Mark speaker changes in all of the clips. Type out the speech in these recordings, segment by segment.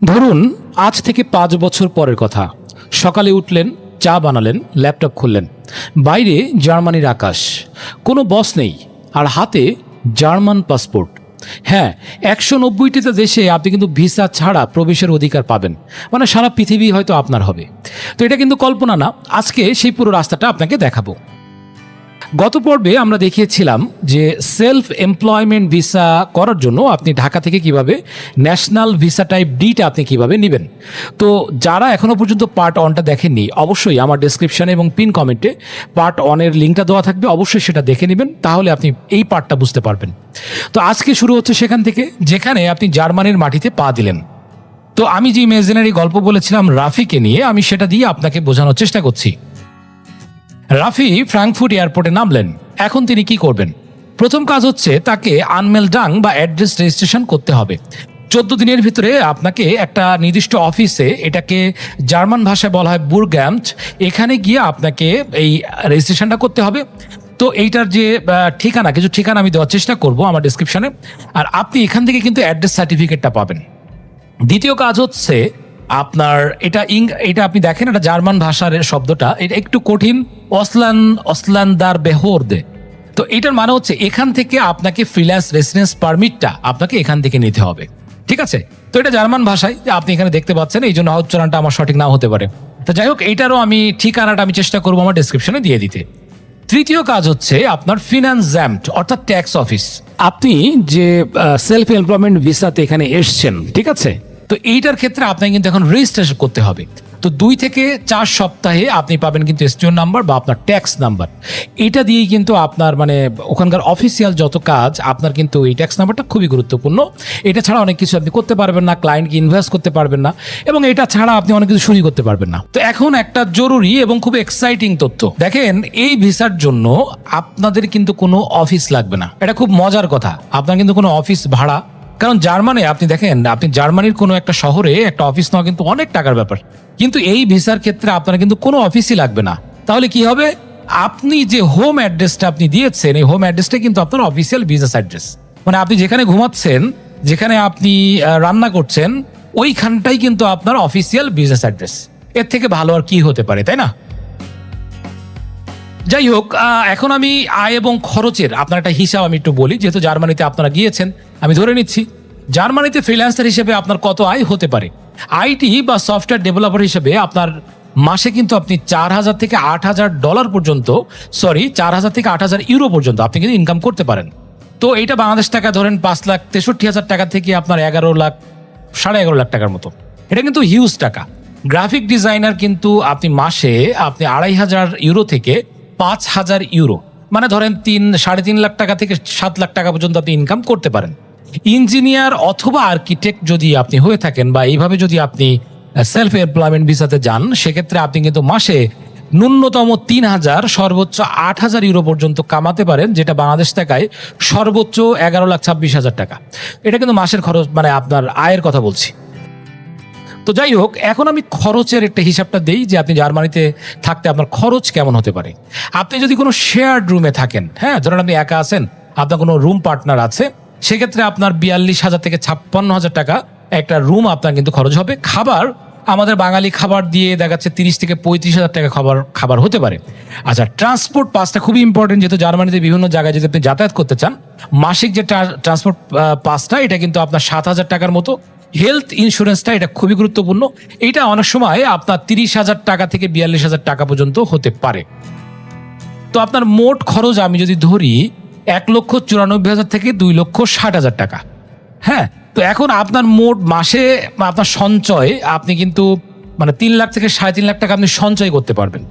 Speaker 1: ধরুন আজ থেকে ৫ বছর পরের কথা। সকালে উঠলেন, চা বানালেন, ল্যাপটপ খুললেন, বাইরে জার্মানির আকাশ, কোনো বস নেই, আর হাতে জার্মান পাসপোর্ট। হ্যাঁ, ১৯০টিতে দেশে আপনি কিন্তু ভিসা ছাড়া প্রবেশের অধিকার পাবেন, মানে সারা পৃথিবী হয়তো আপনার হবে। তো এটা কিন্তু কল্পনা না, আজকে সেই পুরো রাস্তাটা আপনাকে দেখাবো। গত পর্বে আমরা দেখিয়েছিলাম যে সেলফ এমপ্লয়মেন্ট ভিসা করার জন্য আপনি ঢাকা থেকে কিভাবে ন্যাশনাল ভিসা টাইপ ডিটা আপনি কিভাবে নেবেন। তো যারা এখনও পর্যন্ত পার্ট 1টা দেখেননি, অবশ্যই আমার ডেসক্রিপশনে এবং পিন কমেন্টে পার্ট 1-এর লিঙ্কটা দেওয়া থাকবে, অবশ্যই সেটা দেখে নেবেন, তাহলে আপনি এই পার্টটা বুঝতে পারবেন। তো আজকে শুরু হচ্ছে সেখান থেকে যেখানে আপনি জার্মানির মাটিতে পা দিলেন। তো আমি যে ইমেজিনারি গল্প বলেছিলাম রাফিকে নিয়ে, আমি সেটা দিয়ে আপনাকে বোঝানোর চেষ্টা করছি। রাফি ফ্রাঙ্কফুর্ট এয়ারপোর্টে নামলেন। এখন তিনি কি করবেন? প্রথম কাজ হচ্ছে তাকে আনমেলডাং বা অ্যাড্রেস রেজিস্ট্রেশন করতে হবে। 14 দিনের ভিতরে আপনাকে একটা নির্দিষ্ট অফিসে, এটাকে জার্মান ভাষায় বলা হয় বুরগ্যাম্ট, এখানে গিয়ে আপনাকে এই রেজিস্ট্রেশনটা করতে হবে। তো এইটার যে ঠিকানা, কিছু ঠিকানা আমি দেওয়ার চেষ্টা করব আমার ডেসক্রিপশনে, আর আপনি এখান থেকে কিন্তু অ্যাড্রেস সার্টিফিকেটটা পাবেন। দ্বিতীয় কাজ হচ্ছে আপনার এটা আপনি দেখেন, এটা জার্মান ভাষার শব্দটা, এটা একটু কঠিন, অসলান্দার বেহোর্দে। তো এটার মানে হচ্ছে এখান থেকে আপনাকে ফ্রিল্যান্স রেসিডেন্স পারমিটটা আপনাকে এখান থেকে নিতে হবে, ঠিক আছে? তো এটা জার্মান ভাষায় আপনি এখানে দেখতে পাচ্ছেন, এই জন্য উচ্চারণটা আমার সঠিক নাও হতে পারে। তো যাই হোক, এইটারও আমি ঠিকানাটা আমি চেষ্টা করবো আমার ডেসক্রিপশনে দিয়ে দিতে। তৃতীয় কাজ হচ্ছে আপনার ফিনান্সাম্ট অর্থাৎ ট্যাক্স অফিস। আপনি যে সেলফ এমপ্লয়মেন্ট ভিসাতে এখানে এসছেন, ঠিক আছে? তো এইটার ক্ষেত্রে আপনাকে কিন্তু এখন রেজিস্ট্রেশন করতে হবে। তো 2 থেকে 4 সপ্তাহে আপনি পাবেন কিন্তু এসটিও নাম্বার বা আপনার ট্যাক্স নাম্বার। এটা দিয়েই কিন্তু আপনার মানে ওখানকার অফিসিয়াল যত কাজ, আপনার কিন্তু এই ট্যাক্স নাম্বারটা খুবই গুরুত্বপূর্ণ। এটা ছাড়া অনেক কিছু আপনি করতে পারবেন না, ক্লায়েন্টকে ইনভেস্ট করতে পারবেন না, এবং এটা ছাড়া আপনি অনেক কিছু শুরু করতে পারবেন না। তো এখন একটা জরুরি এবং খুব এক্সাইটিং তথ্য দেখেন, এই ভিসার জন্য আপনাদের কিন্তু কোনো অফিস লাগবে না। এটা খুব মজার কথা, আপনার কিন্তু কোনো অফিস ভাড়া, কারণ জার্মানি আপনি দেখেন, আপনি জার্মানির কোনো একটা শহরে একটা অফিস নেওয়া কিন্তু অনেক টাকার ব্যাপার, কিন্তু এই ভিসার ক্ষেত্রে আপনার কিন্তু কোনো অফিসই লাগবে না। তাহলে কি হবে? আপনি যে হোম অ্যাড্রেসটা আপনি দিয়েছেন, এই হোম অ্যাড্রেসটা কিন্তু আপনার অফিসিয়াল বিজনেস অ্যাড্রেস, মানে আপনি যেখানে ঘুমাচ্ছেন, যেখানে আপনি রান্না করছেন, ওইখানটাই কিন্তু আপনার অফিসিয়াল বিজনেস অ্যাড্রেস। এর থেকে ভালো আর কি হতে পারে, তাই না? যাই হোক, এখন আমি আয় এবং খরচের আপনার একটা হিসাব আমি একটু বলি, যেহেতু জার্মানিতে আপনারা গিয়েছেন। আমি ধরে নিচ্ছি জার্মানিতে ফ্রিল্যান্সার হিসেবে আপনার কত আয় হতে পারে। আইটি বা সফটওয়্যার ডেভেলপার হিসেবে আপনার মাসে কিন্তু আপনি $4,000 থেকে $8,000 পর্যন্ত, 4,000 থেকে 8,000 ইউরো পর্যন্ত আপনি কিন্তু ইনকাম করতে পারেন। তো এইটা বাংলাদেশ টাকা ধরেন 5,63,000 টাকা থেকে আপনার 11,00,000 টাকার মতো। এটা কিন্তু হিউজ টাকা। গ্রাফিক ডিজাইনার কিন্তু আপনি মাসে আপনি 2,500 ইউরো থেকে 5,000 ইউরো, মানে ধরেন 3-3.5 লাখ টাকা থেকে 7 লাখ টাকা পর্যন্ত আপনি ইনকাম করতে পারেন। ইঞ্জিনিয়ার অথবা আর্কিটেক্ট যদি আপনি হয়ে থাকেন, বা এইভাবে যদি আপনি সেলফ এমপ্লয়মেন্ট ভিসাতে যান, সেক্ষেত্রে আপনি কিন্তু মাসে ন্যূনতম 3,000 সর্বোচ্চ 8,000 ইউরো পর্যন্ত কামাতে পারেন, যেটা বাংলাদেশ টাকায় সর্বোচ্চ 11,26,000 টাকা। এটা কিন্তু মাসের খরচ, মানে আপনার আয়ের কথা বলছি। তো যাই হোক, এখন আমি খরচের একটা হিসাবটা দেই যে আপনি জার্মানিতে থাকতে আপনার খরচ কেমন হতে পারে। আপনি যদি কোনো শেয়ার্ড রুমে থাকেন, হ্যাঁ, ধরেন আপনি একা আছেন, আপনার কোনো রুম পার্টনার আছে, সেক্ষেত্রে আপনার 42,000 থেকে 56,000 টাকা একটা রুম আপনার কিন্তু খরচ হবে। খাবার, আমাদের বাঙালি খাবার দিয়ে দেখাচ্ছে 30 থেকে 35,000 টাকা খাবার হতে পারে। আচ্ছা, ট্রান্সপোর্ট পাসটা খুবই ইম্পর্টেন্ট, যেহেতু জার্মানিতে বিভিন্ন জায়গায় যদি আপনি যাতায়াত করতে চান, মাসিক যে ট্রান্সপোর্ট পাসটা, এটা কিন্তু আপনার 7,000 টাকার মতো। হেলথ ইন্স্যুরেন্সটা, এটা খুবই গুরুত্বপূর্ণ, এইটা অনেক সময় আপনার 30,000 টাকা থেকে 42,000 টাকা পর্যন্ত হতে পারে। তো আপনার মোট খরচ আমি যদি ধরি 1,94,000 থেকে 2,60,000 টাকা। হ্যাঁ, তো এখন আপনার মোট মাসে আপনার সঞ্চয়, আপনি কিন্তু মানে 3 লাখ থেকে 3.5 লাখ টাকা আপনি সঞ্চয় করতে পারবেন।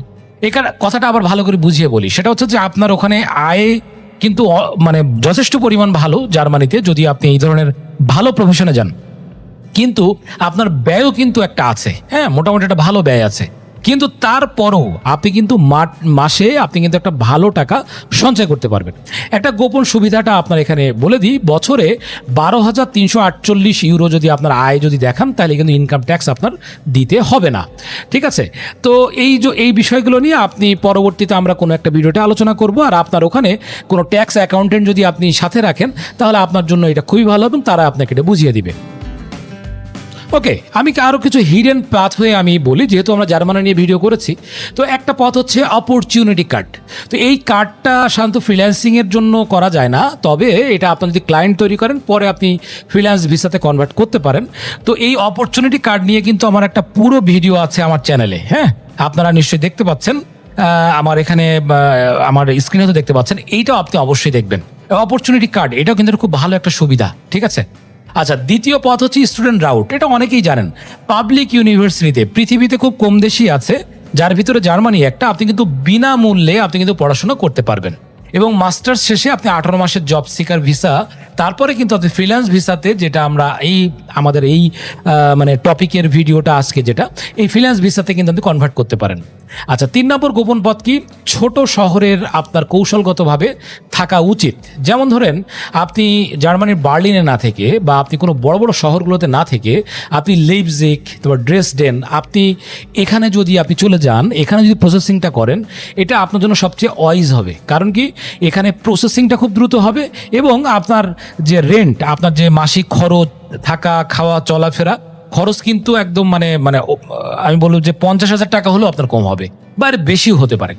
Speaker 1: এখানে কথাটা আবার ভালো করে বুঝিয়ে বলি, সেটা হচ্ছে যে আপনার ওখানে আয় কিন্তু মানে যথেষ্ট পরিমাণ ভালো জার্মানিতে, যদি আপনি এই ধরনের ভালো প্রফেশনে যান, কিন্তু আপনার ব্যয়ও কিন্তু একটা আছে। হ্যাঁ, মোটামুটি একটা ভালো ব্যয় আছে, কিন্তু তারপরও আপনি কিন্তু মাসে আপনি কিন্তু একটা ভালো টাকা সঞ্চয় করতে পারবেন। একটা গোপন সুবিধাটা আপনার এখানে বলে দিই, বছরে 12,348 ইউরো যদি আপনার আয় যদি দেখান, তাহলে কিন্তু ইনকাম ট্যাক্স আপনার দিতে হবে না, ঠিক আছে? তো এই বিষয়গুলো নিয়ে আপনি পরবর্তীতে আমরা কোনো একটা ভিডিওতে আলোচনা করব, আর আপনার ওখানে কোনো ট্যাক্স অ্যাকাউন্টেন্ট যদি আপনি সাথে রাখেন, তাহলে আপনার জন্য এটা খুবই ভালো এবং তারা আপনাকে এটা বুঝিয়ে দিবে। ওকে, আমি আরও কিছু হিডেন পাথ হয়ে আমি বলি, যেহেতু আমরা জার্মানি নিয়ে ভিডিও করেছি। তো একটা পথ হচ্ছে অপরচুনিটি কার্ড। তো এই কার্ডটা সাধারণত ফ্রিল্যান্সিংয়ের জন্য করা যায় না, তবে এটা আপনি যদি ক্লায়েন্ট তৈরি করেন পরে আপনি ফ্রিল্যান্স ভিসাতে কনভার্ট করতে পারেন। তো এই অপরচুনিটি কার্ড নিয়ে কিন্তু আমার একটা পুরো ভিডিও আছে আমার চ্যানেলে, হ্যাঁ, আপনারা নিশ্চয়ই দেখতে পাচ্ছেন, আমার এখানে আমার স্ক্রিনে তো দেখতে পাচ্ছেন। এইটাও আপনি অবশ্যই দেখবেন। অপরচুনিটি কার্ড এটাও কিন্তু খুব ভালো একটা সুবিধা, ঠিক আছে। আচ্ছা, দ্বিতীয় পথ হচ্ছে স্টুডেন্ট রাউট। এটা অনেকেই জানেন, পাবলিক ইউনিভার্সিটিতে পৃথিবীতে খুব কম দেশই আছে যার ভিতরে জার্মানি একটা। আপনি কিন্তু বিনামূল্যে আপনি কিন্তু পড়াশোনা করতে পারবেন এবং মাস্টার্স শেষে আপনি 18 মাসের জব সিকার ভিসা, তারপরে কিন্তু আপনি ফ্রিল্যান্স ভিসাতে, যেটা আমরা আমাদের এই মানে টপিকের ভিডিওটা আজকে যেটা, এই ফ্রিল্যান্স ভিসাতে কিন্তু আপনি কনভার্ট করতে পারেন। আচ্ছা, 3 নম্বর গোপন পথ কি? ছোট শহরের আপনার কৌশলগতভাবে থাকা উচিত। যেমন ধরেন, আপনি জার্মানির বার্লিনে না থেকে বা আপনি কোনো বড় বড় শহরগুলোতে না থেকে আপনি লেইপজিগ, তারপর ড্রেসডেন, আপনি এখানে যদি আপনি চলে যান, এখানে যদি প্রসেসিংটা করেন, এটা আপনার জন্য সবচেয়ে ওয়াইজ হবে। কারণ কি, এখানে প্রসেসিংটা খুব দ্রুত হবে এবং আপনার যে রেন্ট, আপনার যে মাসিক খরচ, থাকা খাওয়া চলাফেরা খরচ কিন্তু একদম মানে মানে আমি বলব যে 50,000 টাকা হলেও আপনার কম হবে বা এর বেশিও হতে পারে।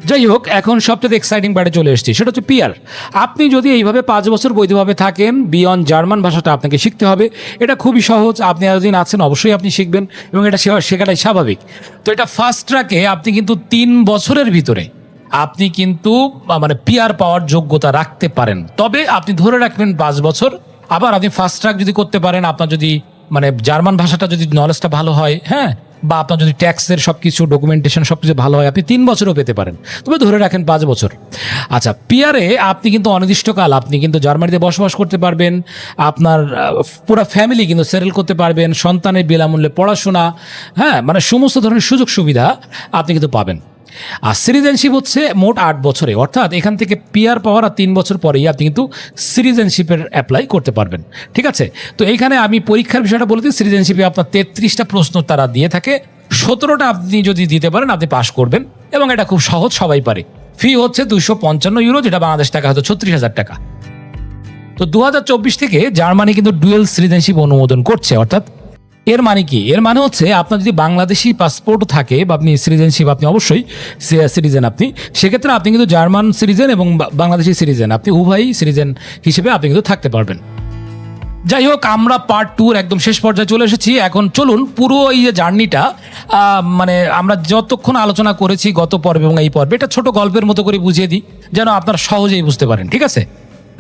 Speaker 1: যাই হোক, এখন সবচেয়ে এক্সাইটিং পার্টে চলে এসেছি, সেটা হচ্ছে পিআর। আপনি যদি এইভাবে 5 বছর বৈধভাবে থাকেন, বিয়ন্ড জার্মান ভাষাটা আপনাকে শিখতে হবে। এটা খুবই সহজ, আপনি এতদিন আছেন অবশ্যই আপনি শিখবেন এবং এটা শেখাটাই স্বাভাবিক। তো এটা ফাস্ট ট্র্যাকে আপনি কিন্তু 3 বছরের ভিতরে আপনি কিন্তু মানে পিআর পাওয়ার যোগ্যতা রাখতে পারেন। তবে আপনি ধরে রাখবেন 5 বছর। আবার আপনি ফাস্ট ট্র্যাক যদি করতে পারেন, আপনার যদি মানে জার্মান ভাষাটা যদি নলেজটা ভালো হয়, হ্যাঁ, বা আপনার যদি ট্যাক্সের সবকিছু ডকুমেন্টেশন সবকিছু ভালো হয়, আপনি 3 বছরও পেতে পারেন। তবে ধরে রাখেন 5 বছর। আচ্ছা, পিআরে আপনি কিন্তু অনির্দিষ্টকাল আপনি কিন্তু জার্মানিতে বসবাস করতে পারবেন। আপনার পুরো ফ্যামিলি কিন্তু সেটেল করতে পারবেন, সন্তানের বিনামূল্যে পড়াশোনা, হ্যাঁ, মানে সমস্ত ধরনের সুযোগ সুবিধা আপনি কিন্তু পাবেন। আর সিটিজেনশিপ হচ্ছে মোট 8 বছরে, অর্থাৎ এখান থেকে পিআর পাওয়ার আর 3 বছর পরেই আপনি কিন্তু সিটিজেনশিপের অ্যাপ্লাই করতে পারবেন, ঠিক আছে। তো এইখানে আমি পরীক্ষার বিষয়টা বলে দিই, সিটিজেনশিপে আপনার 33টা প্রশ্ন তারা দিয়ে থাকে, 17টা আপনি যদি দিতে পারেন আপনি পাস করবেন এবং এটা খুব সহজ, সবাই পারে। ফি হচ্ছে 255 ইউরো, যেটা বাংলাদেশ টাকা হয়তো 36,000 টাকা। তো 2024 থেকে জার্মানি কিন্তু ডুয়েল সিটিজেনশিপ অনুমোদন করছে। অর্থাৎ এর মানে কি? এর মানে হচ্ছে আপনার যদি বাংলাদেশি পাসপোর্ট থাকে বা আপনি সিটিজেনশিপ, আপনি অবশ্যই সিটিজেন, আপনি সেক্ষেত্রে আপনি কিন্তু জার্মান সিটিজেন এবং বাংলাদেশি সিটিজেন, আপনি উভয়ই সিটিজেন হিসেবে আপনি কিন্তু থাকতে পারবেন। যাই হোক, আমরা পার্ট 2 একদম শেষ পর্যায়ে চলে এসেছি। এখন চলুন পুরো এই যে জার্নিটা, মানে আমরা যতক্ষণ আলোচনা করেছি গত পর্বে এবং এই পর্বে, এটা ছোট গল্পের মতো করে বুঝিয়ে দিই যেন আপনারা সহজেই বুঝতে পারেন, ঠিক আছে।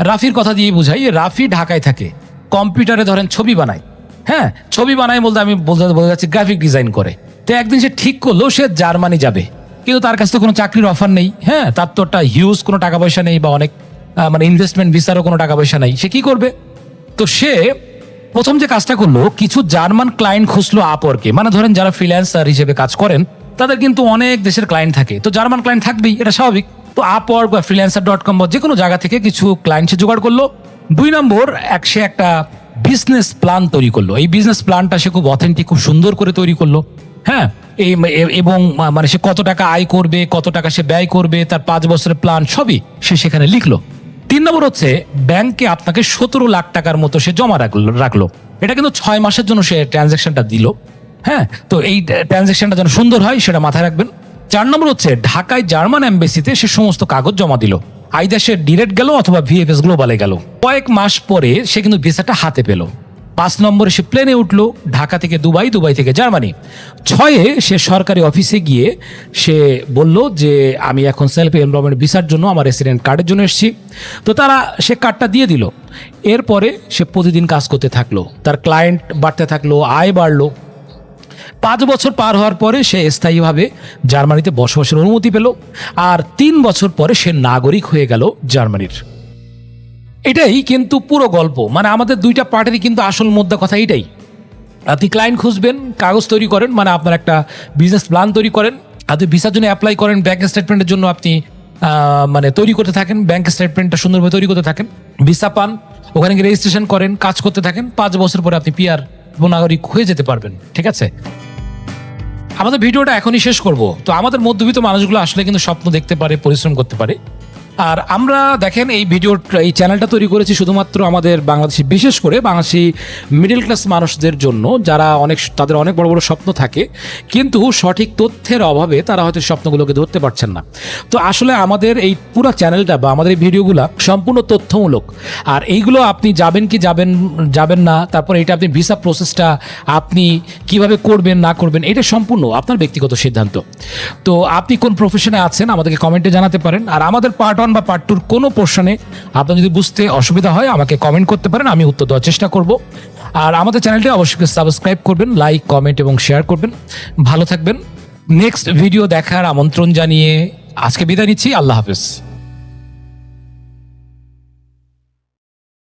Speaker 1: রাফির কথা দিয়ে বুঝাই। রাফি ঢাকায় থাকে, কম্পিউটারে ধরেন ছবি বানায়, হ্যাঁ, ছবি বানায় বলতে আমি বলতে যাচ্ছি গ্রাফিক ডিজাইন করে। তো একদিন সে ঠিক করলো সে জার্মানি যাবে, কিন্তু তার কাছে তো কোনো চাকরির অফার নেই, হ্যাঁ, তার তো একটা হিউজ কোনো টাকা পয়সা নেই বা অনেক মানে ইনভেস্টমেন্ট ভিসারও কোনো টাকা পয়সা নেই, সে কি করবে? তো সে প্রথম যে কাজটা করলো, কিছু জার্মান ক্লায়েন্ট খুঁজলো আপওয়ার্কে। মানে ধরেন যারা ফ্রিল্যান্সার হিসেবে কাজ করেন তাদের কিন্তু অনেক দেশের ক্লায়েন্ট থাকে, তো জার্মান ক্লায়েন্ট থাকবেই, এটা স্বাভাবিক। তো আপওয়ার্ক বা freelancer.com বা যে কোনো জায়গা থেকে কিছু ক্লায়েন্ট সে জোগাড় করলো। 2 নম্বর, সে একটা বিজনেস প্ল্যান তৈরি করলো। এই বিজনেস প্ল্যানটা সে খুব অথেন্টিক, খুব সুন্দর করে তৈরি করলো, হ্যাঁ, এবং মানে সে কত টাকা আয় করবে, কত টাকা সে ব্যয় করবে, তার 5 বছরের প্ল্যান সবই সে সেখানে লিখলো। 3 নম্বর হচ্ছে, ব্যাংকে আপনাকে 17 লাখ টাকার মতো সে জমা রাখলো। এটা কিন্তু 6 মাসের জন্য সে ট্রানজ্যাকশনটা দিল, হ্যাঁ। তো এই ট্রানজ্যাকশনটা যেন সুন্দর হয় সেটা মাথায় রাখবেন। 4 নম্বর হচ্ছে, ঢাকায় জার্মান এমবেসিতে সে সমস্ত কাগজ জমা দিল। আইদার সে ডিরেক্ট গেল অথবা ভিএফএস গ্লোবালে গেল। কয়েক মাস পরে সে কিন্তু ভিসাটা হাতে পেল। 5 নম্বরে সে প্লেনে উঠলো, ঢাকা থেকে দুবাই, দুবাই থেকে জার্মানি। 6-এ সে সরকারি অফিসে গিয়ে সে বলল যে আমি এখন সেলফ এমপ্লয়মেন্ট ভিসার জন্য আমার রেসিডেন্ট কার্ডের জন্য এসেছি। তো তারা সে কার্ডটা দিয়ে দিল। এরপরে সে প্রতিদিন কাজ করতে থাকলো, তার ক্লায়েন্ট বাড়তে থাকলো, আয় বাড়লো। 5 বছর পার হওয়ার পরে সে স্থায়ীভাবে জার্মানিতে বসবাসের অনুমতি পেল। আর 3 বছর পরে সে নাগরিক হয়ে গেল জার্মানির। এটাই কিন্তু পুরো গল্প। মানে আমাদের 2টা পার্টেরই কিন্তু আসল মোদ্দা কথা এটাই। আপনি ক্লায়েন্ট খুঁজবেন, কাগজ তৈরি করেন, মানে আপনার একটা বিজনেস প্ল্যান তৈরি করেন, আপনি ভিসার জন্য অ্যাপ্লাই করেন, ব্যাংক স্টেটমেন্টের জন্য আপনি মানে তৈরি করতে থাকেন, ব্যাংক স্টেটমেন্টটা সুন্দরভাবে তৈরি করতে থাকেন, ভিসা পান, ওখানে গিয়ে রেজিস্ট্রেশন করেন, কাজ করতে থাকেন। 5 বছর পরে আপনি পিআর নাগরিক হয়ে যেতে পারবেন, ঠিক আছে। আমাদের ভিডিওটা এখনই শেষ করব। তো আমাদের মধ্যবিত্ত মানুষগুলো আসলে কিন্তু স্বপ্ন দেখতে পারে, পরিশ্রম করতে পারে, আর আমরা দেখেন এই চ্যানেলটা তৈরি করেছি শুধুমাত্র আমাদের বাংলাদেশি, বিশেষ করে বাংলাদেশি মিডল ক্লাস মানুষদের জন্য, যারা তাদের অনেক বড় বড় স্বপ্ন থাকে, কিন্তু সঠিক তথ্যের অভাবে তারা হয়তো স্বপ্নগুলোকে ধরতে পারছেন না। তো আসলে আমাদের এই পুরো চ্যানেলটা বা আমাদের এই ভিডিওগুলো সম্পূর্ণ তথ্যমূলক। আর এইগুলো আপনি যাবেন না, তারপর এটা আপনি ভিসা প্রসেসটা আপনি কিভাবে করবেন না করবেন, এটা সম্পূর্ণ আপনার ব্যক্তিগত সিদ্ধান্ত। তো আপনি কোন প্রফেশনে আছেন আমাদেরকে কমেন্টে জানাতে পারেন। আর আমাদের পার্ট 1 বা পার্ট 2 কোনো পোর্শনে আপনার যদি বুঝতে অসুবিধা হয় আমাকে কমেন্ট করতে পারেন, আমি উত্তর দেওয়ার চেষ্টা করব। আর আমাদের চ্যানেলটি অবশ্যই সাবস্ক্রাইব করবেন, লাইক, কমেন্ট এবং শেয়ার করবেন। ভালো থাকবেন। নেক্সট ভিডিও দেখার আমন্ত্রণ জানিয়ে আজকে বিদায় নিচ্ছি। আল্লাহ হাফেজ।